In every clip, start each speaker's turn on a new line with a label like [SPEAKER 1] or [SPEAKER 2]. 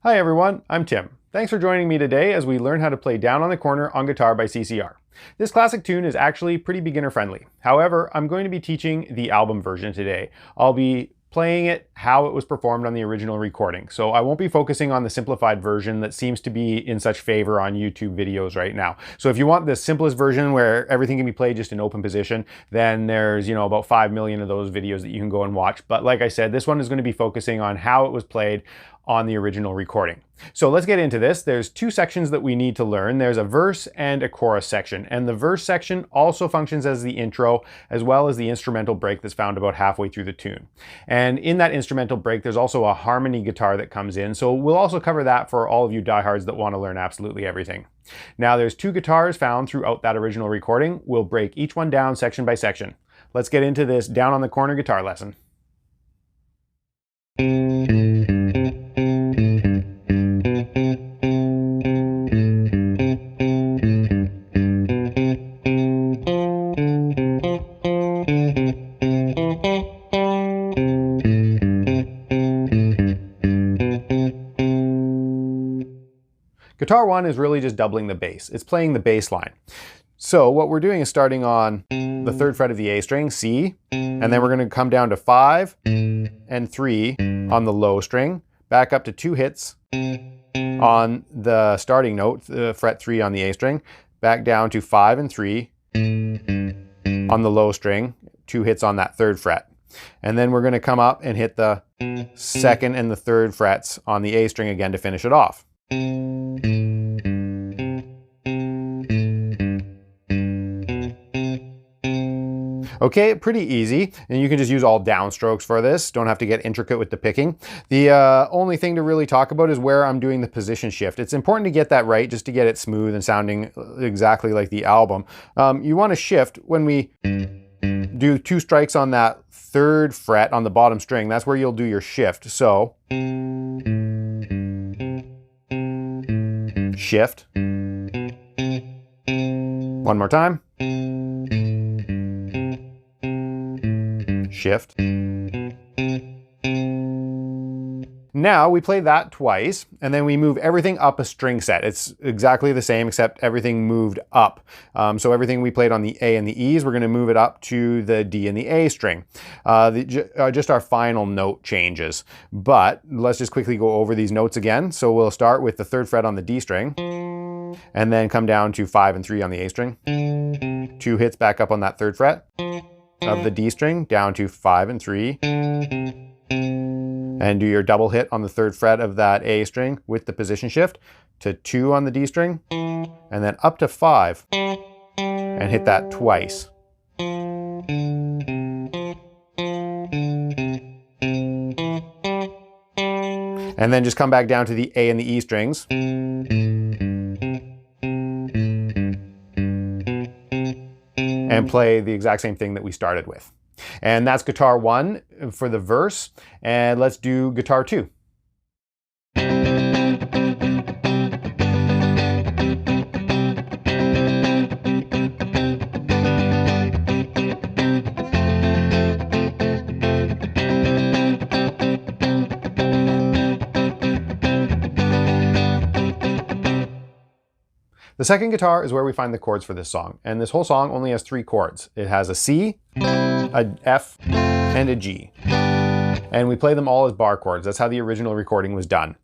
[SPEAKER 1] Hi everyone, I'm Tim. Thanks for joining me today as we learn how to play Down on the Corner on guitar by CCR. This classic tune is actually pretty beginner friendly. However, I'm going to be teaching the album version today. I'll be playing it how it was performed on the original recording. So I won't be focusing on the simplified version that seems to be in such favor on YouTube videos right now. So if you want the simplest version where everything can be played just in open position, then there's, about 5 million of those videos that you can go and watch. But like I said, this one is going to be focusing on how it was played on the original recording. So let's get into this. There's two sections that we need to learn. There's a verse and a chorus section. And the verse section also functions as the intro, as well as the instrumental break that's found about halfway through the tune. And in that instrumental break, there's also a harmony guitar that comes in. So we'll also cover that for all of you diehards that want to learn absolutely everything. Now there's two guitars found throughout that original recording. We'll break each one down section by section. Let's get into this Down on the Corner guitar lesson. Guitar 1 is really just doubling the bass. It's playing the bass line. So what we're doing is starting on the 3rd fret of the A string, C, and then we're going to come down to 5 and 3 on the low string, back up to 2 hits on the starting note, the fret 3 on the A string, back down to 5 and 3 on the low string, 2 hits on that 3rd fret. And then we're going to come up and hit the 2nd and the 3rd frets on the A string again to finish it off. Okay, pretty easy, and you can just use all downstrokes for this. Don't have to get intricate with the picking. The only thing to really talk about is where I'm doing the position shift. It's important to get that right, just to get it smooth and sounding exactly like the album. You want to shift when we do 2 strikes on that 3rd fret on the bottom string. That's where you'll do your shift. So, shift. One more time. Shift. Now we play that twice, and then we move everything up a string set. It's exactly the same, except everything moved up. So everything we played on the A and the E's, we're going to move it up to the D and the A string. Just our final note changes. But let's just quickly go over these notes again. So we'll start with the 3rd fret on the D string, and then come down to 5 and 3 on the A string. 2 hits back up on that 3rd fret of the D string, down to 5 and 3. And do your double hit on the 3rd fret of that A string with the position shift to 2 on the D string, and then up to 5, and hit that twice. And then just come back down to the A and the E strings. And play the exact same thing that we started with. And that's guitar 1 for the verse. And let's do guitar 2. The second guitar is where we find the chords for this song, and this whole song only has 3 chords. It has a C, a F, and a G. And we play them all as bar chords. That's how the original recording was done.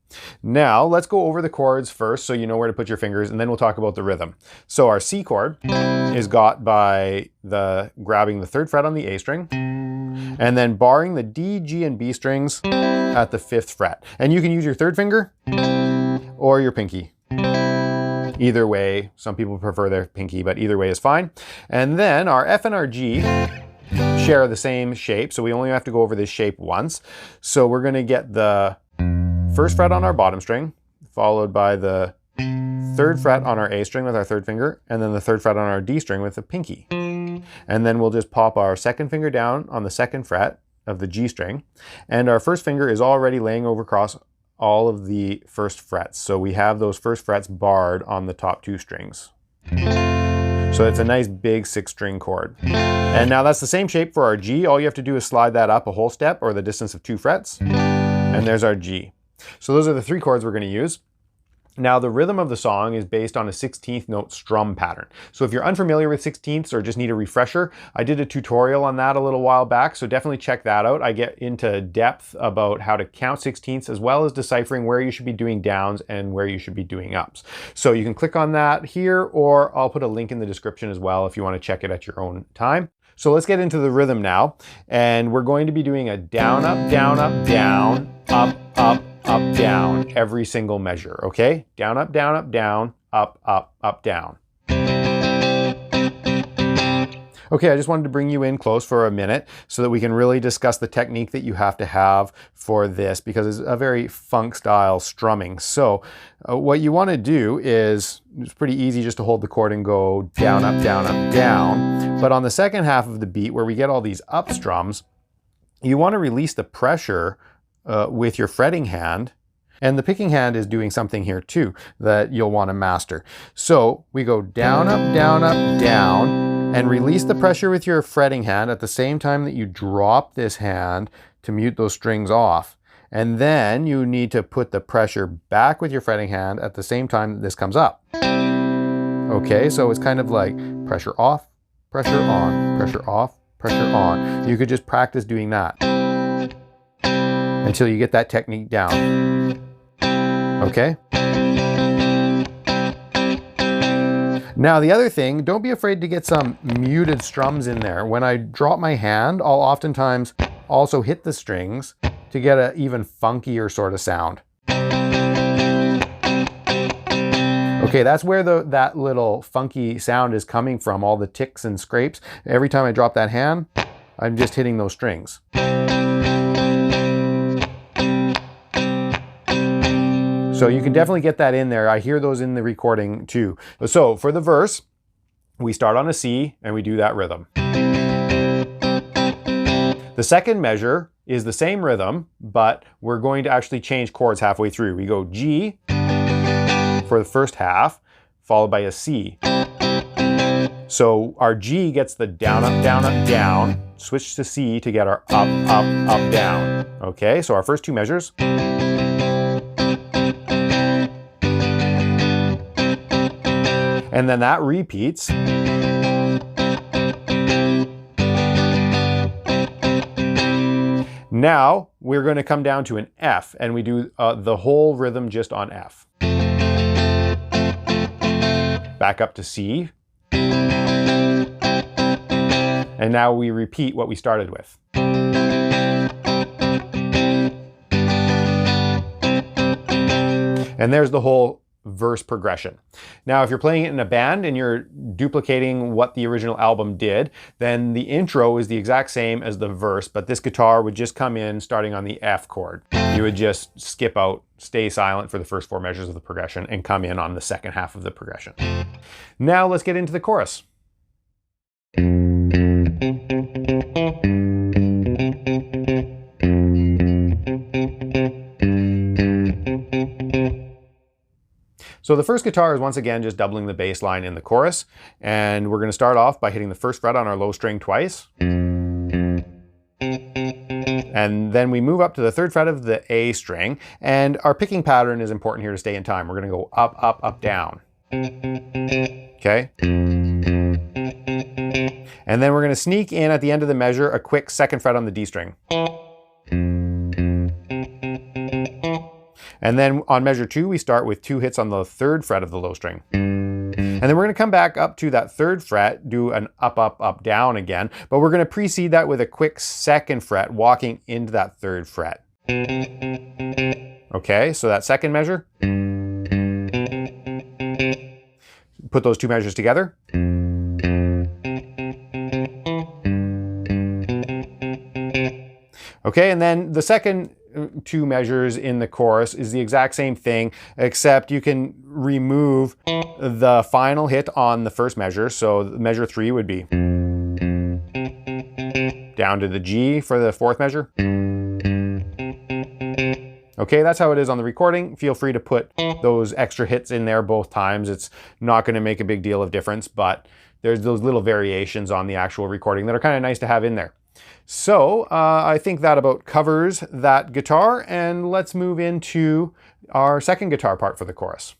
[SPEAKER 1] Now, let's go over the chords first so you know where to put your fingers, and then we'll talk about the rhythm. So our C chord is got by grabbing the 3rd fret on the A string, and then barring the D, G, and B strings at the 5th fret. And you can use your 3rd finger or your pinky. Either way, some people prefer their pinky, but either way is fine. And then our F and our G share the same shape, so we only have to go over this shape once. So we're going to get the 1st fret on our bottom string, followed by the 3rd fret on our A string with our 3rd finger, and then the 3rd fret on our D string with the pinky. And then we'll just pop our 2nd finger down on the 2nd fret of the G string, and our 1st finger is already laying over across all of the 1st frets. So we have those 1st frets barred on the top 2 strings. So it's a nice big 6-string chord. And now that's the same shape for our G. All you have to do is slide that up a whole step or the distance of 2 frets. And there's our G. So those are the 3 chords we're going to use. Now the rhythm of the song is based on a 16th note strum pattern. So if you're unfamiliar with 16ths or just need a refresher, I did a tutorial on that a little while back, so definitely check that out. I get into depth about how to count 16ths as well as deciphering where you should be doing downs and where you should be doing ups. So you can click on that here, or I'll put a link in the description as well if you want to check it at your own time. So let's get into the rhythm now, and we're going to be doing a down, up, down, up, down, up, up, up, down, every single measure, okay? Down, up, down, up, down, up, up, up, down. Okay, I just wanted to bring you in close for a minute so that we can really discuss the technique that you have to have for this, because it's a very funk style strumming. So what you want to do is, it's pretty easy just to hold the chord and go down, up, down, up, down. But on the second half of the beat where we get all these up strums, you want to release the pressure with your fretting hand, and the picking hand is doing something here too that you'll want to master. So we go down, up, down, up, down, and release the pressure with your fretting hand at the same time that you drop this hand to mute those strings off. And then you need to put the pressure back with your fretting hand at the same time that this comes up. Okay, so it's kind of like pressure off, pressure on, pressure off, pressure on. You could just practice doing that until you get that technique down. Okay? Now the other thing, don't be afraid to get some muted strums in there. When I drop my hand, I'll oftentimes also hit the strings to get an even funkier sort of sound. Okay, that's where that little funky sound is coming from, all the ticks and scrapes. Every time I drop that hand, I'm just hitting those strings. So you can definitely get that in there. I hear those in the recording too. So for the verse, we start on a C and we do that rhythm. The second measure is the same rhythm, but we're going to actually change chords halfway through. We go G for the first half, followed by a C. So our G gets the down, up, down, up, down. Switch to C to get our up, up, up, down. Okay, so our first 2 measures. And then that repeats. Now we're going to come down to an F, and we do the whole rhythm just on F. Back up to C. And now we repeat what we started with. And there's the whole verse progression. Now, if you're playing it in a band and you're duplicating what the original album did, then the intro is the exact same as the verse, but this guitar would just come in starting on the F chord. You would just skip out, stay silent for the first 4 measures of the progression, and come in on the second half of the progression. Now let's get into the chorus. So the first guitar is once again just doubling the bass line in the chorus, and we're going to start off by hitting the first fret on our low string twice. And then we move up to the 3rd fret of the A string, and our picking pattern is important here to stay in time. We're going to go up, up, up, down. Okay? And then we're going to sneak in at the end of the measure a quick 2nd fret on the D string. And then on measure 2, we start with 2 hits on the 3rd fret of the low string. And then we're going to come back up to that 3rd fret, do an up, up, up, down again, but we're going to precede that with a quick 2nd fret walking into that 3rd fret. Okay, so that 2nd measure. Put those 2 measures together. Okay, and then the second 2 measures in the chorus is the exact same thing, except you can remove the final hit on the first measure. So measure 3 would be down to the G for the 4th measure. Okay, that's how it is on the recording. Feel free to put those extra hits in there both times. It's not going to make a big deal of difference, but there's those little variations on the actual recording that are kind of nice to have in there. So I think that about covers that guitar, and let's move into our second guitar part for the chorus.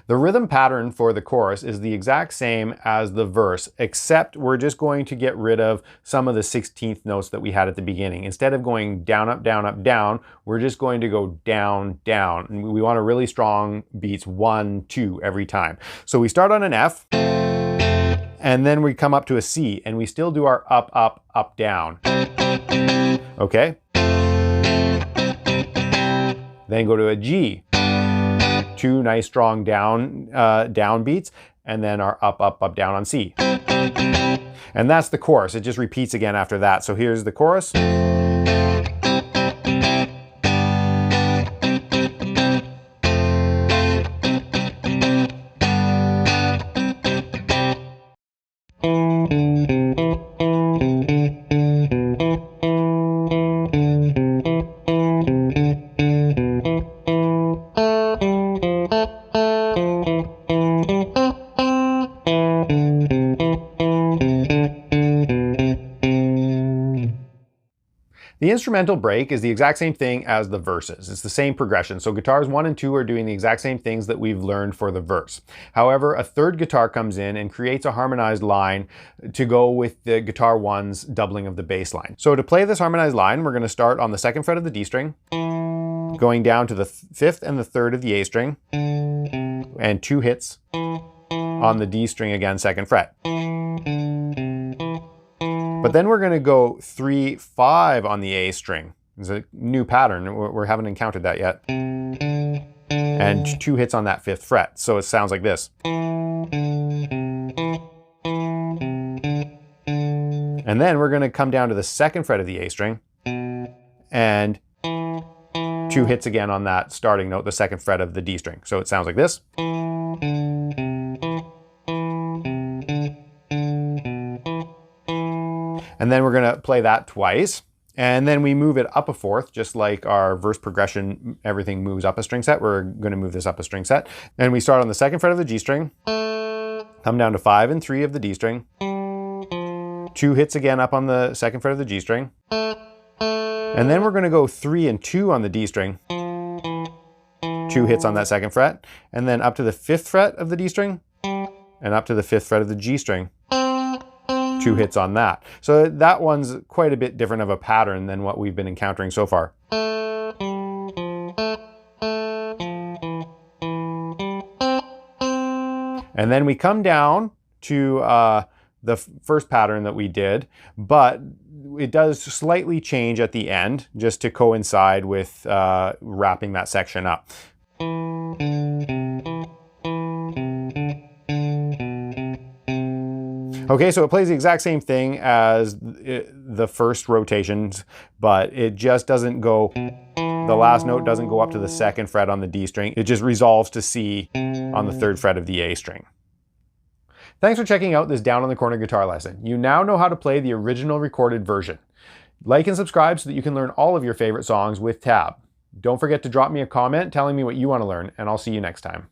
[SPEAKER 1] The rhythm pattern for the chorus is the exact same as the verse, except we're just going to get rid of some of the 16th notes that we had at the beginning. Instead of going down, up, down, up, down, we're just going to go down, down. And we want a really strong beats 1, 2 every time. So we start on an F, and then we come up to a C, and we still do our up, up, up, down. Okay? Then go to a G. 2 nice strong down beats, and then our up, up, up, down on C. And that's the chorus. It just repeats again after that. So here's the chorus. The instrumental break is the exact same thing as the verses. It's the same progression. So guitars 1 and 2 are doing the exact same things that we've learned for the verse. However, a third guitar comes in and creates a harmonized line to go with the guitar 1's doubling of the bass line. So to play this harmonized line, we're going to start on the 2nd fret of the D string, going down to the 5th and the 3rd of the A string, and 2 hits on the D string again, 2nd fret. But then we're going to go 3, 5 on the A string. It's a new pattern. We haven't encountered that yet. And 2 hits on that 5th fret. So it sounds like this. And then we're going to come down to the 2nd fret of the A string and 2 hits again on that starting note, the 2nd fret of the D string. So it sounds like this. And then we're going to play that twice. And then we move it up a 4th, just like our verse progression, everything moves up a string set. We're going to move this up a string set. And we start on the 2nd fret of the G string, come down to 5 and 3 of the D string, 2 hits again up on the 2nd fret of the G string. And then we're going to go 3 and 2 on the D string, 2 hits on that 2nd fret, and then up to the 5th fret of the D string, and up to the 5th fret of the G string. 2 hits on that. So that one's quite a bit different of a pattern than what we've been encountering so far. And then we come down to the first pattern that we did, but it does slightly change at the end just to coincide with wrapping that section up. Okay, so it plays the exact same thing as the first rotations, but it just doesn't go, the last note doesn't go up to the 2nd fret on the D string. It just resolves to C on the 3rd fret of the A string. Thanks for checking out this Down on the Corner guitar lesson. You now know how to play the original recorded version. Like and subscribe so that you can learn all of your favorite songs with tab. Don't forget to drop me a comment telling me what you want to learn, and I'll see you next time.